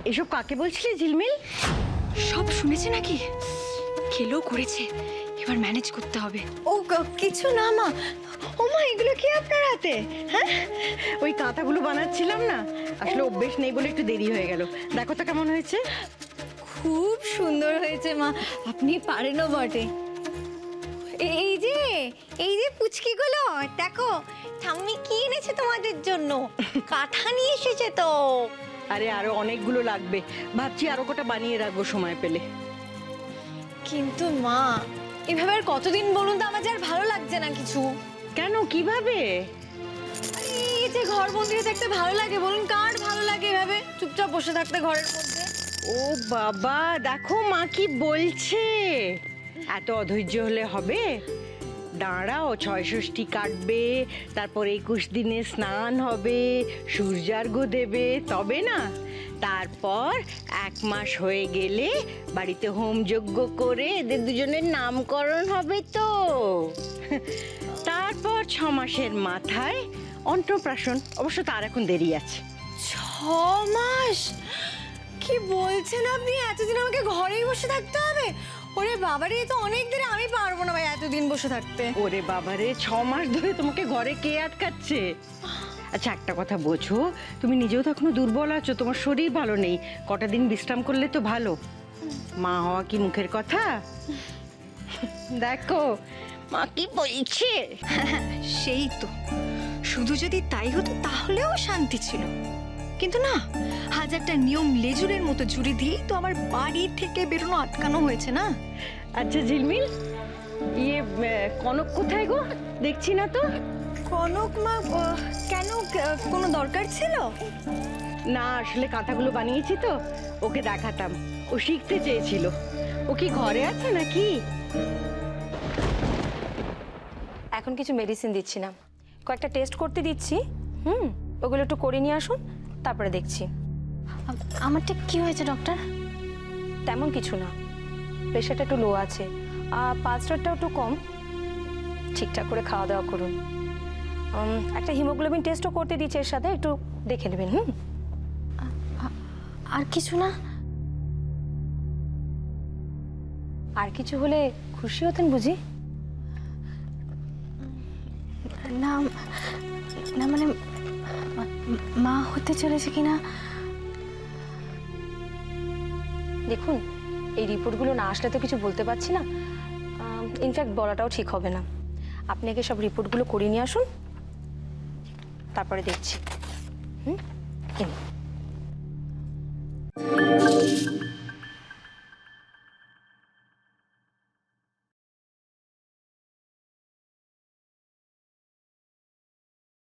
এসব কাকে বলছিলে ঝিলমিল? সব শুনেছে নাকি? খেলেও করেছে, এবার ম্যানেজ করতে হবে। ও কিছু না মা। ও মা, এগুলো কি আপনার হাতে? হ্যাঁ, ওই কাঁথাগুলো বানাচ্ছিলাম না, আসলে অভ্যেস নেই বলে একটু দেরি হয়ে গেল। দেখো তো কেমন হয়েছে। খুব সুন্দর হয়েছে মা, আপনি পারেনও বটে। এই যে পুচকিগুলো দেখো, ঠাম্মি কি এনেছে তোমাদের জন্য। কাঁথা নিয়ে এসেছে তো। আরে আরো অনেকগুলো লাগবে, ভাবছি আরো কটা বানিয়ে রাখবো সময় পেলে। কিন্তু মা, এভাবে আর কতদিন বলুন তো, আমার যে আর ভালো লাগছে না কিছু। কেন, কিভাবে? এই যে ঘর বন্দি থাকতে ভালো লাগে বলুন? কার ভালো লাগে এভাবে চুপচাপ বসে থাকতে ঘরের মধ্যে? ও বাবা, দেখো মা কি বলছে। এত অধৈর্য হলে হবে? দাঁড়াও, ৬৬ কাটবে, তারপর ২১ দিনে স্নান হবে, সূর্যার্ঘ্য দেবে, তবে না? তারপর ১ মাস হয়ে গেলে বাড়িতে হোমযজ্ঞ করে এদের দুজনের নামকরণ হবে তো। তারপর ৬ মাসের মাথায় অন্নপ্রাশন। অবশ্য তার এখন দেরি আছে। ৬ মাস? কি বলছেন আপনি? এতদিন আমাকে ঘরেই বসে থাকতে হবে? ওরে বাবারে, এ তো অনেক দিন, আমি পারবো না ভাই এতদিন বসে থাকতে। ওরে বাবারে, ৬ মাস ধরে তোমাকে ঘরে কে আটকাচ্ছে? আচ্ছা একটা কথা বোঝো, তুমি নিজেও তো এখনো দুর্বল আছো, তোমার শরীর ভালো নেই, কটা দিন বিশ্রাম করলে তো ভালো। মা হওয়া কি মুখের কথা? দেখো মা কি বলছে। সেই তো, শুধু যদি তাই হতো তাহলেও শান্তি ছিল, কিন্তু না, হাজারটা নিয়ম লেজুরের মতো জুড়ে দিয়েই তো আমার বাড়ি থেকে বেরোনো আটকানো হয়েছে না। আচ্ছা ঝিলমিল, কনক কোথায় গো? দেখছি না তো। কনক মা, কেন, কোনো দরকার ছিল? না, আসলে কাঁথাগুলো বানিয়েছি তো, ওকে দেখাতাম, ও শিখতে চেয়েছিল। ও কি ঘরে আছে নাকি? এখন কিছু মেডিসিন দিচ্ছি না, কয়েকটা টেস্ট করতে দিচ্ছি। ওগুলো একটু করে নিয়ে আসুন, তারপরে দেখছি। আমারটা কি হয়েছে ডক্টর? তেমন কিছু না, প্রেশারটা একটু লো আছে, আর পালস রেটটাও একটু কম। ঠিকঠাক করে খাওয়া দাওয়া করুন। একটা হিমোগ্লোবিন টেস্টও করতে দিচ্ছি এর সাথে, একটু দেখে নেবেন। আর কিছু না? আর কিছু হলে খুশি হতেন বুঝি? না না, মানে মা হতে চলেছে কিনা। দেখুন, এই রিপোর্টগুলো না আসলে তো কিছু বলতে পারছি না, ইনফ্যাক্ট বলাটাও ঠিক হবে না। আপনি আগে সব রিপোর্টগুলো করে নিয়ে আসুন, তারপরে দেখছি।